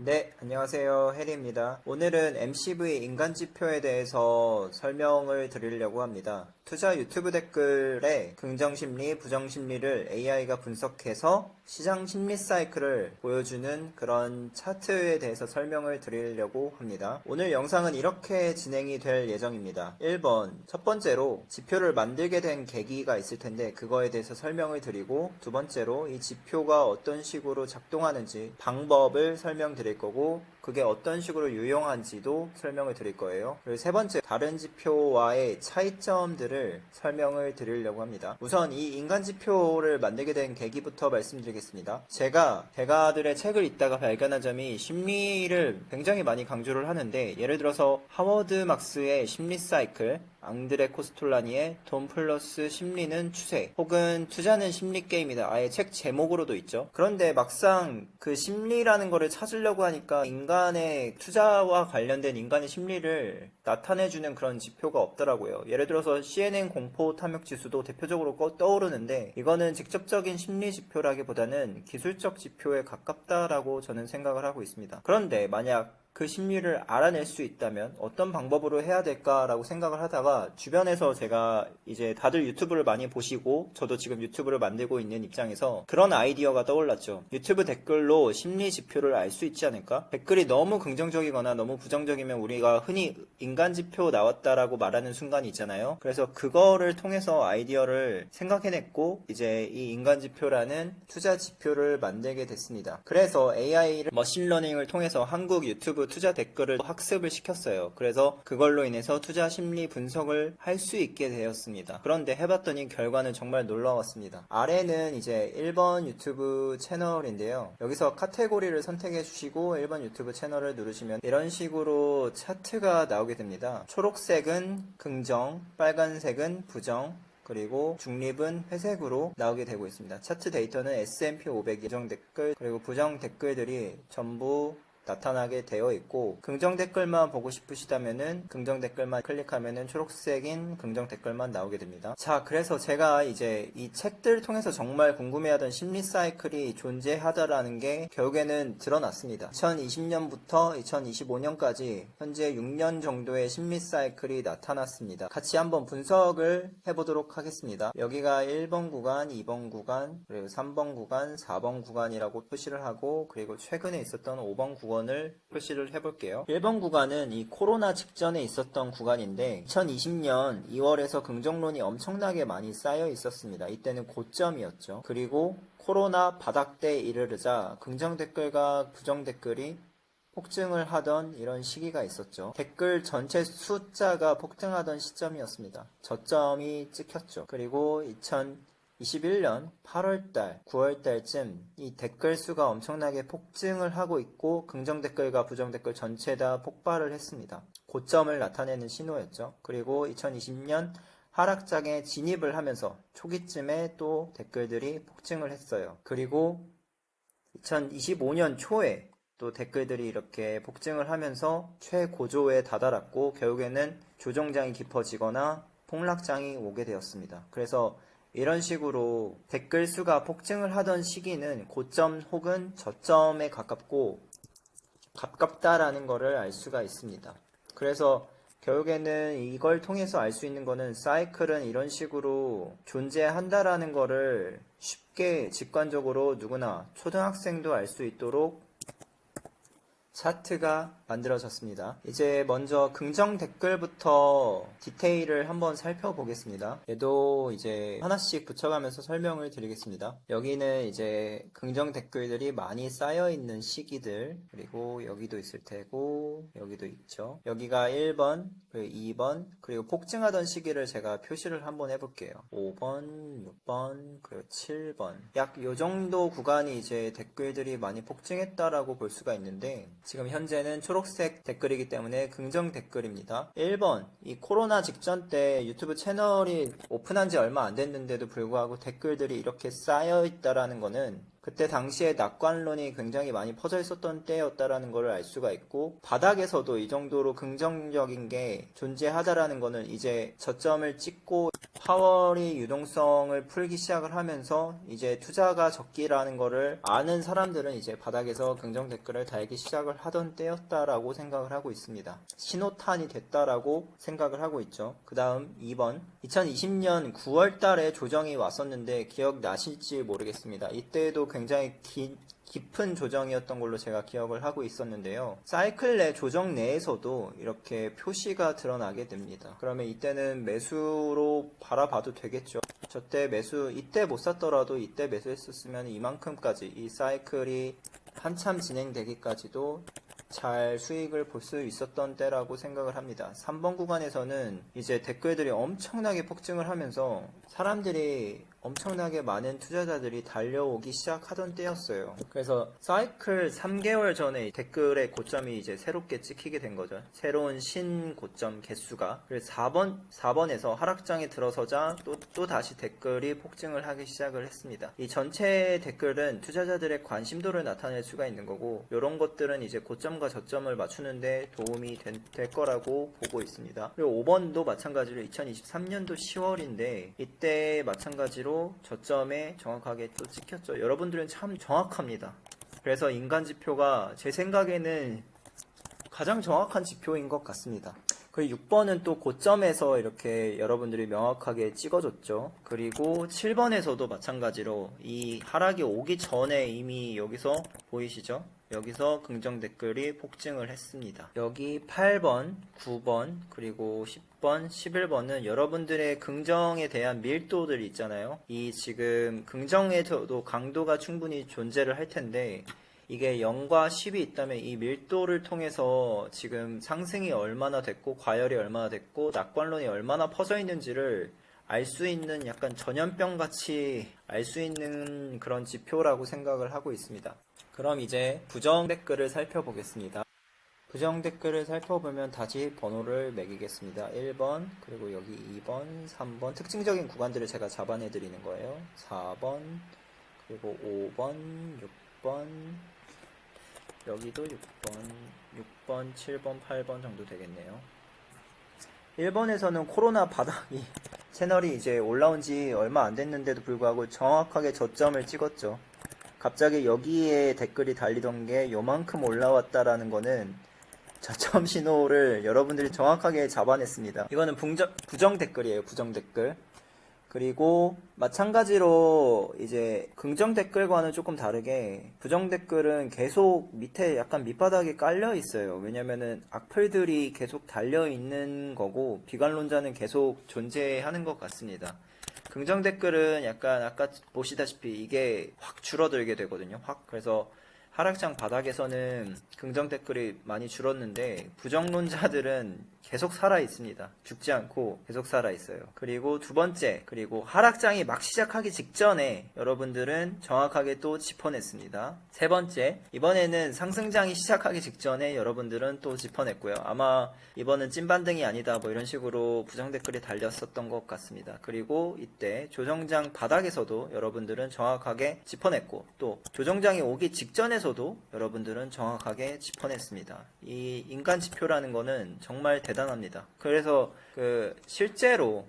네, 안녕하세요. 해리입니다. 오늘은 MCV 인간지표에 대해서 설명을 드리려고 합니다. 투자 유튜브 댓글에 긍정심리, 부정심리를 AI가 분석해서 시장 심리 사이클을 보여주는 그런 차트에 대해서 설명을 드리려고 합니다. 오늘 영상은 이렇게 진행이 될 예정입니다. 1번, 첫 번째로 지표를 만들게 된 계기가 있을 텐데 그거에 대해서 설명을 드리고, 두 번째로 이 지표가 어떤 식으로 작동하는지 방법을 설명드릴 거고, 그게 어떤 식으로 유용한지도 설명을 드릴 거예요. 그리고 세 번째, 다른 지표와의 차이점들을 설명을 드리려고 합니다. 우선 이 인간지표를 만들게 된 계기부터 말씀드리겠습니다. 제가 대가들의 책을 읽다가 발견한 점이 심리를 굉장히 많이 강조를 하는데, 예를 들어서 하워드 막스의 심리 사이클, 앙드레 코스톨라니의 돈 플러스 심리는 추세, 혹은 투자는 심리 게임이다, 아예 책 제목으로도 있죠. 그런데 막상 그 심리라는 거를 찾으려고 하니까 인간의 투자와 관련된 인간의 심리를 나타내주는 그런 지표가 없더라고요. 예를 들어서 CNN 공포 탐욕 지수도 대표적으로 떠오르는데, 이거는 직접적인 심리 지표라기보다는 기술적 지표에 가깝다라고 저는 생각을 하고 있습니다. 그런데 만약 그 심리를 알아낼 수 있다면 어떤 방법으로 해야 될까라고 생각을 하다가, 주변에서 제가 이제 다들 유튜브를 많이 보시고 저도 지금 유튜브를 만들고 있는 입장에서 그런 아이디어가 떠올랐죠. 유튜브 댓글로 심리 지표를 알 수 있지 않을까? 댓글이 너무 긍정적이거나 너무 부정적이면 우리가 흔히 인간지표 나왔다라고 말하는 순간이 있잖아요. 그래서 그거를 통해서 아이디어를 생각해냈고, 이제 이 인간지표라는 투자 지표를 만들게 됐습니다. 그래서 AI를 머신러닝을 통해서 한국 유튜브 투자 댓글을 학습을 시켰어요. 그래서 그걸로 인해서 투자 심리 분석을 할 수 있게 되었습니다. 그런데 해봤더니 결과는 정말 놀라웠습니다. 아래는 이제 1번 유튜브 채널인데요. 여기서 카테고리를 선택해 주시고 1번 유튜브 채널을 누르시면 이런 식으로 차트가 나오게 됩니다. 초록색은 긍정, 빨간색은 부정, 그리고 중립은 회색으로 나오게 되고 있습니다. 차트 데이터는 S&P 500 예정 댓글, 그리고 부정 댓글들이 전부 나타나게 되어 있고, 긍정 댓글만 보고 싶으시다면은 긍정 댓글만 클릭하면은 초록색인 긍정 댓글만 나오게 됩니다. 자, 그래서 제가 이제 이 책들을 통해서 정말 궁금해하던 심리 사이클이 존재하다라는 게 결국에는 드러났습니다. 2020년부터 2025년까지 현재 6년 정도의 심리 사이클이 나타났습니다. 같이 한번 분석을 해보도록 하겠습니다. 여기가 1번 구간, 2번 구간, 그리고 3번 구간, 4번 구간이라고 표시를 하고, 그리고 최근에 있었던 5번 구간을 표시를 해볼게요. 1번 구간은 이 코로나 직전에 있었던 구간인데, 2020년 2월에서 긍정론이 엄청나게 많이 쌓여 있었습니다. 이때는 고점이었죠. 그리고 코로나 바닥대에 이르르자 긍정 댓글과 부정 댓글이 폭증을 하던 이런 시기가 있었죠. 댓글 전체 숫자가 폭증하던 시점이었습니다. 저점이 찍혔죠. 그리고 2021년 8월달, 9월달쯤 이 댓글 수가 엄청나게 폭증을 하고 있고, 긍정 댓글과 부정 댓글 전체 다 폭발을 했습니다. 고점을 나타내는 신호였죠. 그리고 2020년 하락장에 진입을 하면서 초기쯤에 또 댓글들이 폭증을 했어요. 그리고 2025년 초에 또 댓글들이 이렇게 폭증을 하면서 최고조에 다다랐고, 결국에는 조정장이 깊어지거나 폭락장이 오게 되었습니다. 그래서 이런 식으로 댓글 수가 폭증을 하던 시기는 고점 혹은 저점에 가깝다라는 거를 알 수가 있습니다. 그래서 결국에는 이걸 통해서 알 수 있는 거는, 사이클은 이런 식으로 존재한다라는 거를 쉽게 직관적으로 누구나, 초등학생도 알 수 있도록 차트가 만들어졌습니다. 이제 먼저 긍정 댓글부터 디테일을 한번 살펴보겠습니다. 얘도 이제 하나씩 붙여가면서 설명을 드리겠습니다. 여기는 이제 긍정 댓글들이 많이 쌓여있는 시기들, 그리고 여기도 있을 테고 여기도 있죠. 여기가 1번, 그리고 2번, 그리고 폭증하던 시기를 제가 표시를 한번 해볼게요. 5번, 6번, 그리고 7번. 약 요 정도 구간이 이제 댓글들이 많이 폭증했다라고 볼 수가 있는데, 지금 현재는 초록색 댓글이기 때문에 긍정 댓글입니다. 1번, 이 코로나 직전 때 유튜브 채널이 오픈한 지 얼마 안 됐는데도 불구하고 댓글들이 이렇게 쌓여 있다라는 거는, 그때 당시에 낙관론이 굉장히 많이 퍼져 있었던 때였다라는 걸 알 수가 있고, 바닥에서도 이 정도로 긍정적인 게 존재하다라는 거는 이제 저점을 찍고 파월이 유동성을 풀기 시작을 하면서 이제 투자가 적기라는 거를 아는 사람들은 이제 바닥에서 긍정 댓글을 달기 시작을 하던 때였다라고 생각을 하고 있습니다. 신호탄이 됐다라고 생각을 하고 있죠. 그 다음 2번 2020년 9월 달에 조정이 왔었는데 기억나실지 모르겠습니다. 이때도 굉장히 깊은 조정이었던 걸로 제가 기억을 하고 있었는데요. 사이클 내 조정 내에서도 이렇게 표시가 드러나게 됩니다. 그러면 이때는 매수로 바라봐도 되겠죠. 저때 매수, 이때 못 샀더라도 이때 매수했었으면 이만큼까지 이 사이클이 한참 진행되기까지도 잘 수익을 볼 수 있었던 때라고 생각을 합니다. 3번 구간에서는 이제 댓글들이 엄청나게 폭증을 하면서 사람들이 엄청나게 많은 투자자들이 달려오기 시작하던 때였어요. 그래서 사이클 3개월 전에 댓글의 고점이 이제 새롭게 찍히게 된 거죠. 새로운 신고점 개수가. 그래서 4번에서 하락장에 들어서자 또 다시 댓글이 폭증을 하기 시작을 했습니다. 이 전체 댓글은 투자자들의 관심도를 나타낼 수가 있는 거고, 이런 것들은 이제 고점과 저점을 맞추는데 도움이 될 거라고 보고 있습니다. 그리고 5번도 마찬가지로 2023년도 10월인데 이때 마찬가지로 저점에 정확하게 또 찍혔죠. 여러분들은 참 정확합니다. 그래서 인간지표가 제 생각에는 가장 정확한 지표인 것 같습니다. 그리고 6번은 또 고점에서 이렇게 여러분들이 명확하게 찍어줬죠. 그리고 7번에서도 마찬가지로 이 하락이 오기 전에 이미 여기서 보이시죠? 여기서 긍정 댓글이 폭증을 했습니다. 여기 8번, 9번, 그리고 10번, 11번은 여러분들의 긍정에 대한 밀도들 있잖아요. 이 지금 긍정에서도 강도가 충분히 존재를 할 텐데 이게 0과 10이 있다면 이 밀도를 통해서 지금 상승이 얼마나 됐고 과열이 얼마나 됐고 낙관론이 얼마나 퍼져 있는지를 알 수 있는 약간 전염병 같이 알 수 있는 그런 지표라고 생각을 하고 있습니다. 그럼 이제 부정 댓글을 살펴보겠습니다. 부정 댓글을 살펴보면 다시 번호를 매기겠습니다. 1번, 그리고 여기 2번, 3번 특징적인 구간들을 제가 잡아내 드리는 거예요. 4번, 그리고 5번, 6번, 여기도 6번, 7번, 8번 정도 되겠네요. 1번에서는 코로나 바닥이 채널이 이제 올라온 지 얼마 안 됐는데도 불구하고 정확하게 저점을 찍었죠. 갑자기 여기에 댓글이 달리던 게 요만큼 올라왔다라는 거는 저점 신호를 여러분들이 정확하게 잡아냈습니다. 이거는 부정 댓글이에요. 부정 댓글. 그리고 마찬가지로 이제 긍정 댓글과는 조금 다르게 부정 댓글은 계속 밑에 약간 밑바닥에 깔려 있어요. 왜냐면은 악플들이 계속 달려 있는 거고 비관론자는 계속 존재하는 것 같습니다. 긍정 댓글은 약간 아까 보시다시피 이게 확 줄어들게 되거든요. 그래서 하락장 바닥에서는 긍정 댓글이 많이 줄었는데 부정론자들은 계속 살아 있습니다. 죽지 않고 계속 살아 있어요. 그리고 두 번째, 그리고 하락장이 막 시작하기 직전에 여러분들은 정확하게 또 짚어냈습니다. 세 번째, 이번에는 상승장이 시작하기 직전에 여러분들은 또 짚어냈고요. 아마 이번은 찐반등이 아니다 뭐 이런 식으로 부정 댓글이 달렸었던 것 같습니다. 그리고 이때 조정장 바닥에서도 여러분들은 정확하게 짚어냈고 또 조정장이 오기 직전에서도 여러분들은 정확하게 짚어냈습니다. 이 인간지표라는 거는 정말 대단합니다. 그래서 실제로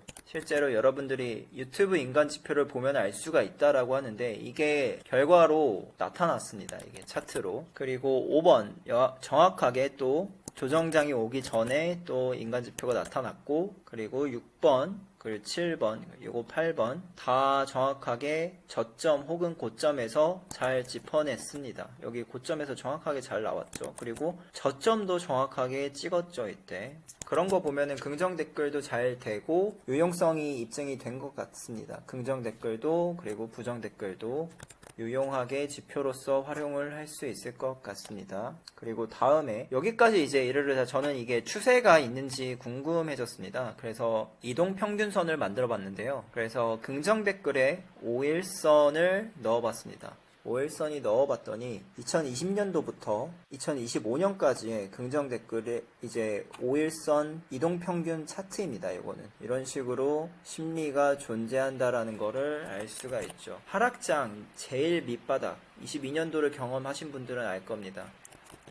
여러분들이 유튜브 인간지표를 보면 알 수가 있다라고 하는데 이게 결과로 나타났습니다. 이게 차트로. 그리고 5번 정확하게 또 조정장이 오기 전에 또 인간지표가 나타났고 그리고 6번 그리고 7번, 그리고 8번 다 정확하게 저점 혹은 고점에서 잘 짚어냈습니다. 여기 고점에서 정확하게 잘 나왔죠. 그리고 저점도 정확하게 찍었죠. 이때. 그런 거 보면은 긍정 댓글도 잘 되고 유용성이 입증이 된 것 같습니다. 긍정 댓글도 그리고 부정 댓글도 유용하게 지표로서 활용을 할 수 있을 것 같습니다. 그리고 다음에 여기까지 이제 이르르자 저는 이게 추세가 있는지 궁금해졌습니다. 그래서 이동평균선을 만들어 봤는데요. 그래서 긍정 댓글에 5일선을 넣어 봤습니다. 5일선이 넣어봤더니 2020년도부터 2025년까지의 긍정 댓글에 이제 5일선 이동평균 차트입니다. 이거는 이런 식으로 심리가 존재한다라는 거를 알 수가 있죠. 하락장 제일 밑바닥 22년도를 경험하신 분들은 알 겁니다.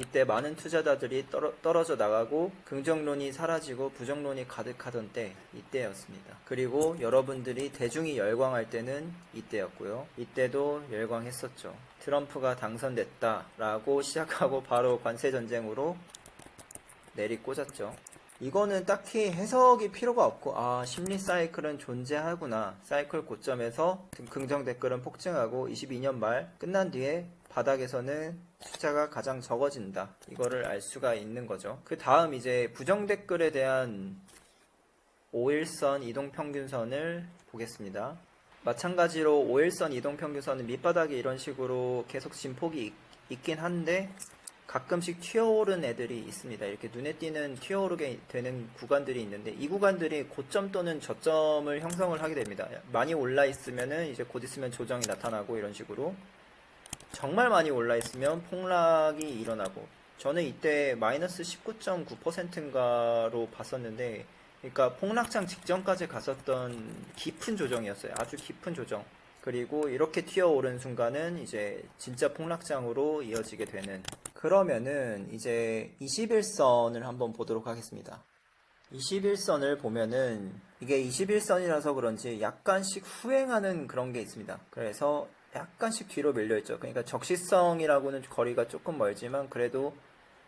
이때 많은 투자자들이 떨어져 나가고 긍정론이 사라지고 부정론이 가득하던 때 이때였습니다. 그리고 여러분들이 대중이 열광할 때는 이때였고요. 이때도 열광했었죠. 트럼프가 당선됐다라고 시작하고 바로 관세전쟁으로 내리꽂았죠. 이거는 딱히 해석이 필요가 없고 심리 사이클은 존재하구나. 사이클 고점에서 긍정 댓글은 폭증하고 22년 말 끝난 뒤에 바닥에서는 숫자가 가장 적어진다. 이거를 알 수가 있는 거죠. 그 다음 이제 부정 댓글에 대한 5일선 이동평균선을 보겠습니다. 마찬가지로 5일선 이동평균선은 밑바닥에 이런 식으로 계속 진폭이 있긴 한데 가끔씩 튀어오른 애들이 있습니다. 이렇게 눈에 띄는 튀어오르게 되는 구간들이 있는데 이 구간들이 고점 또는 저점을 형성을 하게 됩니다. 많이 올라 있으면은 이제 곧 있으면 조정이 나타나고 이런 식으로 정말 많이 올라 있으면 폭락이 일어나고 저는 이때 마이너스 19.9%인가로 봤었는데 그러니까 폭락장 직전까지 갔었던 깊은 조정이었어요. 아주 깊은 조정. 그리고 이렇게 튀어오른 순간은 이제 진짜 폭락장으로 이어지게 되는. 그러면은 이제 21선을 한번 보도록 하겠습니다. 21선을 보면은 이게 21선이라서 그런지 약간씩 후행하는 그런 게 있습니다. 그래서 약간씩 뒤로 밀려있죠. 그러니까 적시성이라고는 거리가 조금 멀지만 그래도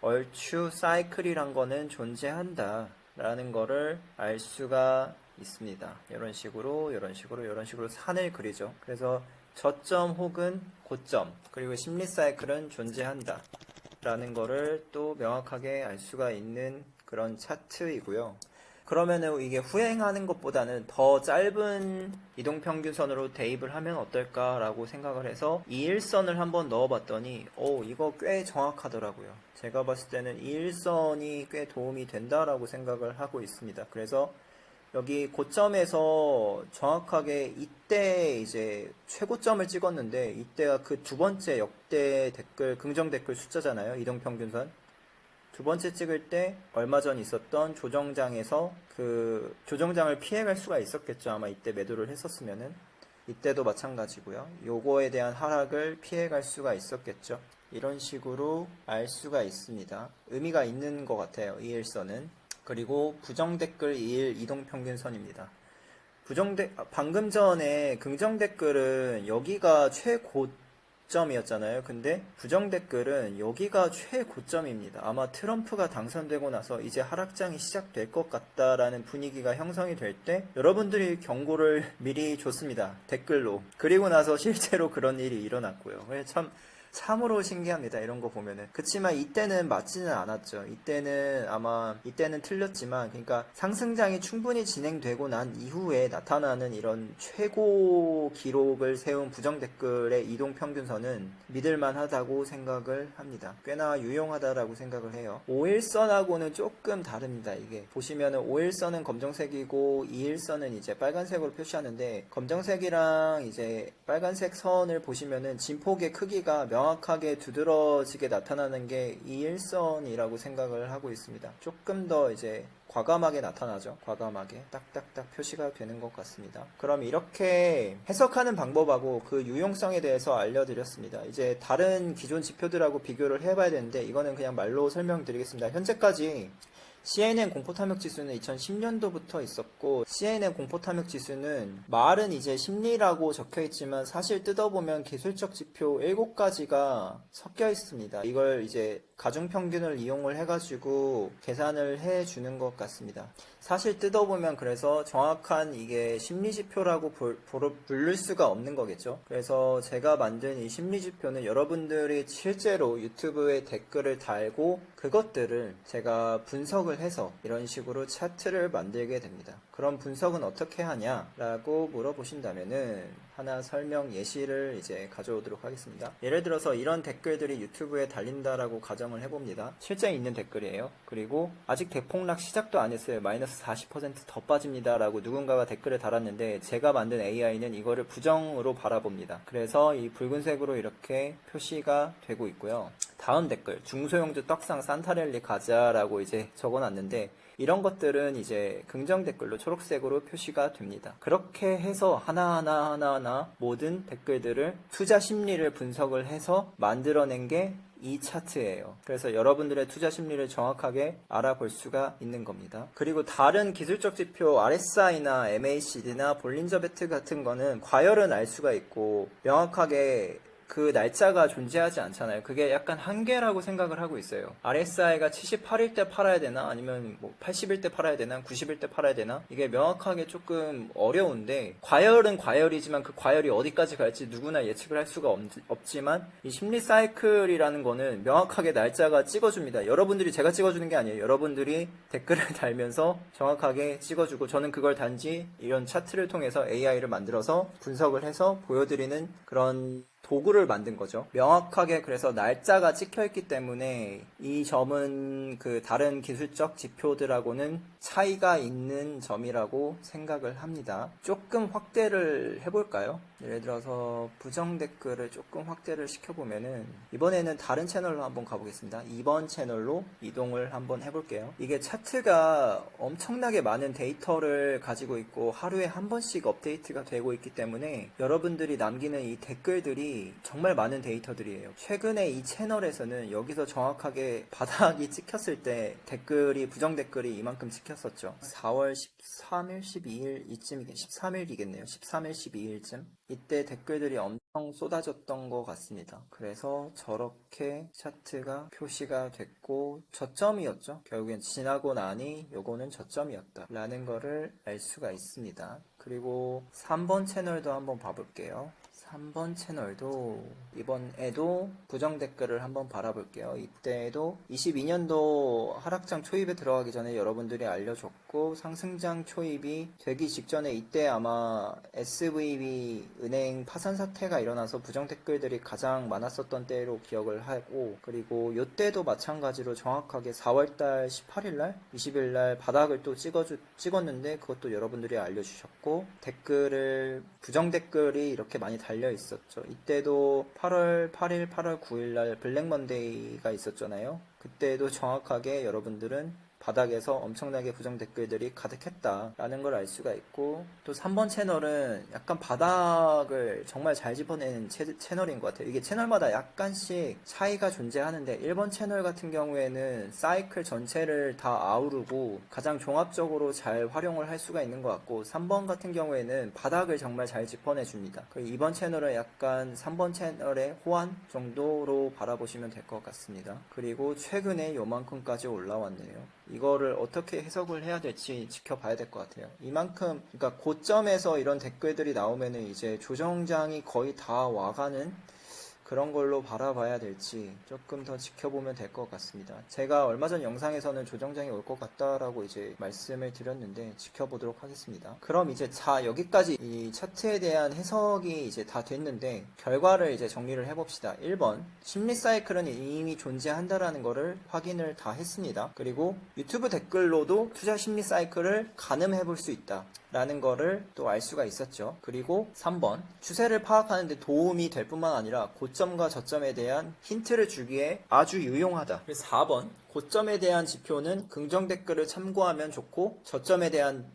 얼추 사이클이란 거는 존재한다 라는 거를 알 수가 있습니다. 이런 식으로 산을 그리죠. 그래서 저점 혹은 고점 그리고 심리 사이클은 존재한다 라는 거를 또 명확하게 알 수가 있는 그런 차트이고요. 그러면은 이게 후행하는 것보다는 더 짧은 이동평균선으로 대입을 하면 어떨까라고 생각을 해서 2일선을 한번 넣어봤더니 이거 꽤 정확하더라고요. 제가 봤을 때는 2일선이 꽤 도움이 된다라고 생각을 하고 있습니다. 그래서 여기 고점에서 정확하게 이때 이제 최고점을 찍었는데 이때가 그 두 번째 역대 댓글, 긍정 댓글 숫자잖아요. 이동평균선. 두 번째 찍을 때 얼마 전 있었던 조정장에서 그 조정장을 피해갈 수가 있었겠죠. 아마 이때 매도를 했었으면은. 이때도 마찬가지고요. 요거에 대한 하락을 피해갈 수가 있었겠죠. 이런 식으로 알 수가 있습니다. 의미가 있는 것 같아요. 2일선은. 그리고 부정 댓글 2일 이동평균선입니다. 방금 전에 긍정 댓글은 여기가 최고점이었잖아요. 근데 부정 댓글은 여기가 최고점입니다. 아마 트럼프가 당선되고 나서 이제 하락장이 시작될 것 같다라는 분위기가 형성이 될 때 여러분들이 경고를 미리 줬습니다. 댓글로. 그리고 나서 실제로 그런 일이 일어났고요. 참으로 신기합니다. 이런 거 보면은. 그치만 이때는 맞지는 않았죠. 이때는 틀렸지만, 그러니까 상승장이 충분히 진행되고 난 이후에 나타나는 이런 최고 기록을 세운 부정 댓글의 이동평균선은 믿을만 하다고 생각을 합니다. 꽤나 유용하다라고 생각을 해요. 5일선하고는 조금 다릅니다. 이게. 보시면은 5일선은 검정색이고 2일선은 이제 빨간색으로 표시하는데, 검정색이랑 이제 빨간색 선을 보시면은 진폭의 크기가 명확하게 두드러지게 나타나는 게 2일선이라고 생각을 하고 있습니다. 조금 더 이제 과감하게 나타나죠. 과감하게 딱딱딱 표시가 되는 것 같습니다. 그럼 이렇게 해석하는 방법하고 그 유용성에 대해서 알려드렸습니다. 이제 다른 기존 지표들하고 비교를 해봐야 되는데 이거는 그냥 말로 설명드리겠습니다. 현재까지 CNN 공포탐욕 지수는 2010년도부터 있었고 CNN 공포탐욕 지수는 말은 이제 심리라고 적혀있지만 사실 뜯어보면 기술적 지표 7가지가 섞여 있습니다. 이걸 이제 가중평균을 이용을 해가지고 계산을 해주는 것 같습니다. 사실 뜯어보면 그래서 정확한 이게 심리지표라고 부를 수가 없는 거겠죠. 그래서 제가 만든 이 심리지표는 여러분들이 실제로 유튜브에 댓글을 달고 그것들을 제가 분석을 해서 이런 식으로 차트를 만들게 됩니다. 그럼 분석은 어떻게 하냐라고 물어보신다면은 하나 설명 예시를 이제 가져오도록 하겠습니다. 예를 들어서 이런 댓글들이 유튜브에 달린다라고 가정을 해봅니다. 실제 있는 댓글이에요. 그리고 아직 대폭락 시작도 안 했어요. 마이너스 40%더 빠집니다 라고 누군가가 댓글을 달았는데 제가 만든 AI는 이거를 부정으로 바라봅니다. 그래서 이 붉은색으로 이렇게 표시가 되고 있고요. 다음 댓글, 중소형주 떡상 산타랠리 가자라고 이제 적어놨는데 이런 것들은 이제 긍정 댓글로 초록색으로 표시가 됩니다. 그렇게 해서 하나하나 모든 댓글들을 투자 심리를 분석을 해서 만들어낸 게 이 차트예요. 그래서 여러분들의 투자 심리를 정확하게 알아볼 수가 있는 겁니다. 그리고 다른 기술적 지표 RSI나 MACD나 볼린저 배트 같은 거는 과열은 알 수가 있고 명확하게 그 날짜가 존재하지 않잖아요. 그게 약간 한계라고 생각을 하고 있어요. RSI가 78일 때 팔아야 되나 아니면 뭐 80일 때 팔아야 되나 90일 때 팔아야 되나 이게 명확하게 조금 어려운데 과열은 과열이지만 그 과열이 어디까지 갈지 누구나 예측을 할 수가 없지만 이 심리 사이클이라는 거는 명확하게 날짜가 찍어줍니다. 여러분들이 제가 찍어주는 게 아니에요. 여러분들이 댓글을 달면서 정확하게 찍어주고 저는 그걸 단지 이런 차트를 통해서 AI를 만들어서 분석을 해서 보여드리는 그런 도구를 만든 거죠. 명확하게 그래서 날짜가 찍혀있기 때문에 이 점은 그 다른 기술적 지표들하고는 차이가 있는 점이라고 생각을 합니다. 조금 확대를 해볼까요? 예를 들어서 부정 댓글을 조금 확대를 시켜보면은 이번에는 다른 채널로 한번 가보겠습니다. 2번 채널로 이동을 한번 해볼게요. 이게 차트가 엄청나게 많은 데이터를 가지고 있고 하루에 한 번씩 업데이트가 되고 있기 때문에 여러분들이 남기는 이 댓글들이 정말 많은 데이터들이에요. 최근에 이 채널에서는 여기서 정확하게 바닥이 찍혔을 때 댓글이 부정 댓글이 이만큼 찍혔었죠. 4월 13일, 12일 이쯤이겠 13일이겠네요. 13일, 12일쯤 이때 댓글들이 엄청 쏟아졌던 것 같습니다. 그래서 저렇게 차트가 표시가 됐고 저점이었죠. 결국엔 지나고 나니 요거는 저점이었다 라는 거를 알 수가 있습니다. 그리고 3번 채널도 한번 봐볼게요. 3번 채널도 이번에도 부정 댓글을 한번 바라볼게요. 이때도 22년도 하락장 초입에 들어가기 전에 여러분들이 알려줬고 상승장 초입이 되기 직전에 이때 아마 SVB 은행 파산 사태가 일어나서 부정 댓글들이 가장 많았었던 때로 기억을 하고 그리고 이때도 마찬가지로 정확하게 4월달 18일날 20일날 바닥을 또 찍었는데 그것도 여러분들이 알려주셨고 댓글을 부정 댓글이 이렇게 많이 달려 있었죠. 이때도 8월 8일, 8월 9일 날 블랙 먼데이가 있었잖아요. 그때도 정확하게 여러분들은 바닥에서 엄청나게 부정 댓글들이 가득했다라는 걸 알 수가 있고 또 3번 채널은 약간 바닥을 정말 잘 짚어내는 채널인 것 같아요. 이게 채널마다 약간씩 차이가 존재하는데 1번 채널 같은 경우에는 사이클 전체를 다 아우르고 가장 종합적으로 잘 활용을 할 수가 있는 것 같고 3번 같은 경우에는 바닥을 정말 잘 짚어내 줍니다. 그리고 2번 채널은 약간 3번 채널의 호환 정도로 바라보시면 될 것 같습니다. 그리고 최근에 요만큼까지 올라왔네요. 이거를 어떻게 해석을 해야 될지 지켜봐야 될 것 같아요. 이만큼, 그러니까 고점에서 이런 댓글들이 나오면은 이제 조정장이 거의 다 와가는 그런 걸로 바라봐야 될지 조금 더 지켜보면 될 것 같습니다. 제가 얼마 전 영상에서는 조정장이 올 것 같다라고 이제 말씀을 드렸는데 지켜보도록 하겠습니다. 그럼 이제 여기까지 이 차트에 대한 해석이 이제 다 됐는데 결과를 이제 정리를 해봅시다. 1번 심리 사이클은 이미 존재한다라는 거를 확인을 다 했습니다. 그리고 유튜브 댓글로도 투자 심리 사이클을 가늠해 볼 수 있다. 라는 거를 또 알 수가 있었죠. 그리고 3번 추세를 파악하는 데 도움이 될 뿐만 아니라 고점과 저점에 대한 힌트를 주기에 아주 유용하다. 그래서 4번 고점에 대한 지표는 긍정 댓글을 참고하면 좋고 저점에 대한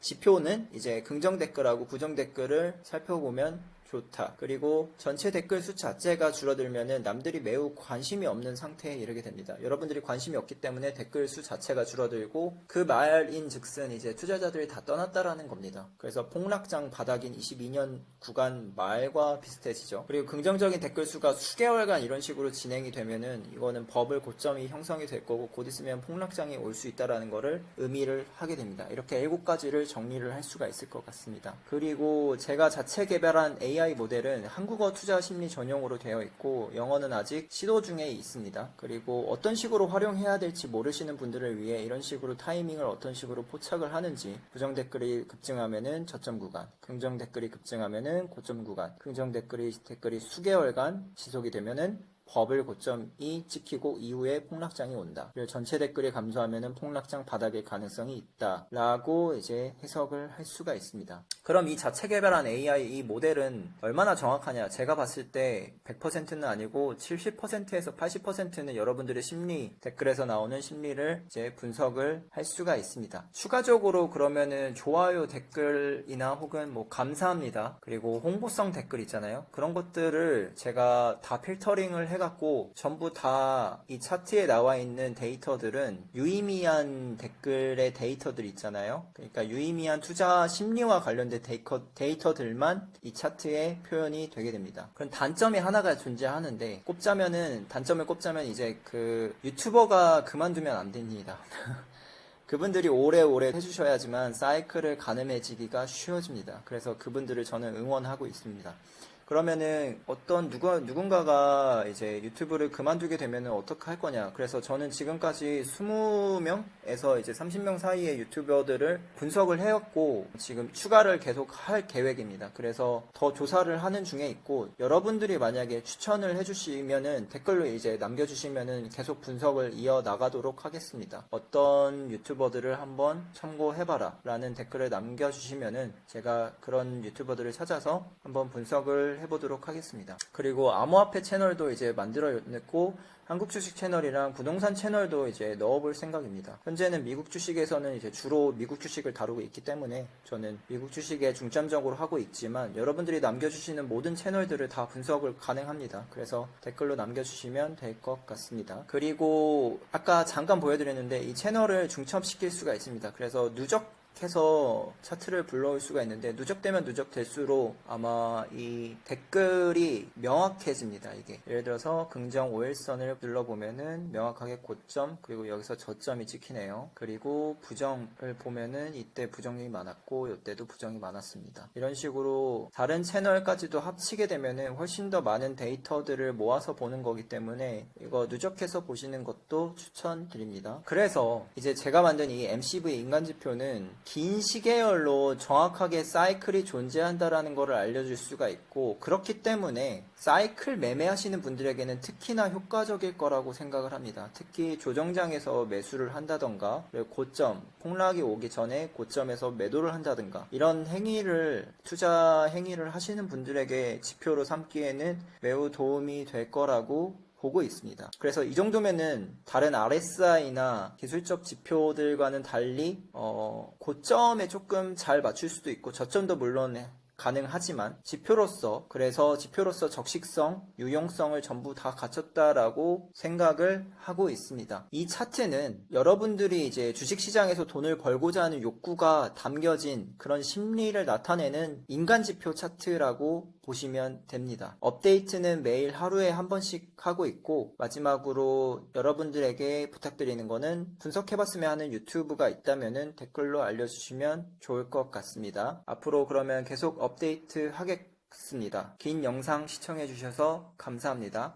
지표는 이제 긍정 댓글하고 부정 댓글을 살펴보면 좋다. 그리고 전체 댓글 수 자체가 줄어들면은 남들이 매우 관심이 없는 상태에 이르게 됩니다. 여러분들이 관심이 없기 때문에 댓글 수 자체가 줄어들고 그 말인 즉슨 이제 투자자들이 다 떠났다라는 겁니다. 그래서 폭락장 바닥인 22년 구간 말과 비슷해지죠. 그리고 긍정적인 댓글 수가 수개월간 이런 식으로 진행이 되면은 이거는 버블 고점이 형성이 될 거고 곧 있으면 폭락장이 올 수 있다라는 거를 의미를 하게 됩니다. 이렇게 7가지를 정리를 할 수가 있을 것 같습니다. 그리고 제가 자체 개발한 AI 모델은 한국어 투자 심리 전용으로 되어 있고 영어는 아직 시도 중에 있습니다. 그리고 어떤 식으로 활용해야 될지 모르시는 분들을 위해 이런 식으로 타이밍을 어떤 식으로 포착을 하는지 부정 댓글이 급증하면은 저점 구간, 긍정 댓글이 급증하면은 고점 구간, 긍정 댓글이 수개월간 지속이 되면은 버블 고점이 찍히고 이후에 폭락장이 온다. 그리고 전체 댓글이 감소하면은 폭락장 바닥의 가능성이 있다. 라고 이제 해석을 할 수가 있습니다. 그럼 이 자체 개발한 AI 이 모델은 얼마나 정확하냐? 제가 봤을 때 100%는 아니고 70%에서 80%는 여러분들의 심리, 댓글에서 나오는 심리를 이제 분석을 할 수가 있습니다. 추가적으로 그러면은 좋아요 댓글이나 혹은 뭐 감사합니다. 그리고 홍보성 댓글 있잖아요. 그런 것들을 제가 다 필터링을 해가지고 해갖고 전부 다 이 차트에 나와 있는 데이터들은 유의미한 댓글의 데이터들 있잖아요. 그러니까 유의미한 투자 심리와 관련된 데이터들만 이 차트에 표현이 되게 됩니다. 그럼 단점이 하나가 존재하는데 단점을 꼽자면 이제 그 유튜버가 그만두면 안 됩니다. 그분들이 오래오래 해주셔야지만 사이클을 가늠해지기가 쉬워집니다. 그래서 그분들을 저는 응원하고 있습니다. 그러면은 누군가가 이제 유튜브를 그만두게 되면은 어떻게 할 거냐. 그래서 저는 지금까지 20명에서 이제 30명 사이의 유튜버들을 분석을 해왔고 지금 추가를 계속 할 계획입니다. 그래서 더 조사를 하는 중에 있고 여러분들이 만약에 추천을 해주시면은 댓글로 이제 남겨주시면은 계속 분석을 이어나가도록 하겠습니다. 어떤 유튜버들을 한번 참고해봐라 라는 댓글을 남겨주시면은 제가 그런 유튜버들을 찾아서 한번 분석을 해보도록 하겠습니다. 그리고 암호화폐 채널도 이제 만들어냈고 한국 주식 채널이랑 부동산 채널도 이제 넣어볼 생각입니다. 현재는 미국 주식에서는 이제 주로 미국 주식을 다루고 있기 때문에 저는 미국 주식에 중점적으로 하고 있지만 여러분들이 남겨주시는 모든 채널들을 다 분석을 가능합니다. 그래서 댓글로 남겨주시면 될 것 같습니다. 그리고 아까 잠깐 보여드렸는데 이 채널을 중첩시킬 수가 있습니다. 그래서 누적해서 차트를 불러올 수가 있는데 누적되면 누적될수록 아마 이 댓글이 명확해집니다. 이게 예를 들어서 긍정 5일선을 눌러보면은 명확하게 고점 그리고 여기서 저점이 찍히네요. 그리고 부정을 보면은 이때 부정이 많았고 이때도 부정이 많았습니다. 이런 식으로 다른 채널까지도 합치게 되면은 훨씬 더 많은 데이터들을 모아서 보는 거기 때문에 이거 누적해서 보시는 것도 추천드립니다. 그래서 이제 제가 만든 이 MCV 인간지표는 긴 시계열로 정확하게 사이클이 존재한다라는 것을 알려줄 수가 있고 그렇기 때문에 사이클 매매하시는 분들에게는 특히나 효과적일 거라고 생각을 합니다. 특히 조정장에서 매수를 한다던가 고점, 폭락이 오기 전에 고점에서 매도를 한다든가 이런 투자 행위를 하시는 분들에게 지표로 삼기에는 매우 도움이 될 거라고 보고 있습니다. 그래서 이 정도면은 다른 RSI나 기술적 지표들과는 달리 고점에 조금 잘 맞출 수도 있고 저점도 물론 가능하지만 지표로서 적식성, 유용성을 전부 다 갖췄다라고 생각을 하고 있습니다. 이 차트는 여러분들이 이제 주식시장에서 돈을 벌고자 하는 욕구가 담겨진 그런 심리를 나타내는 인간지표 차트라고 보시면 됩니다. 업데이트는 매일 하루에 한 번씩 하고 있고 마지막으로 여러분들에게 부탁드리는 거는 분석해봤으면 하는 유튜브가 있다면은 댓글로 알려주시면 좋을 것 같습니다. 앞으로 그러면 계속 업데이트 하겠습니다. 긴 영상 시청해주셔서 감사합니다.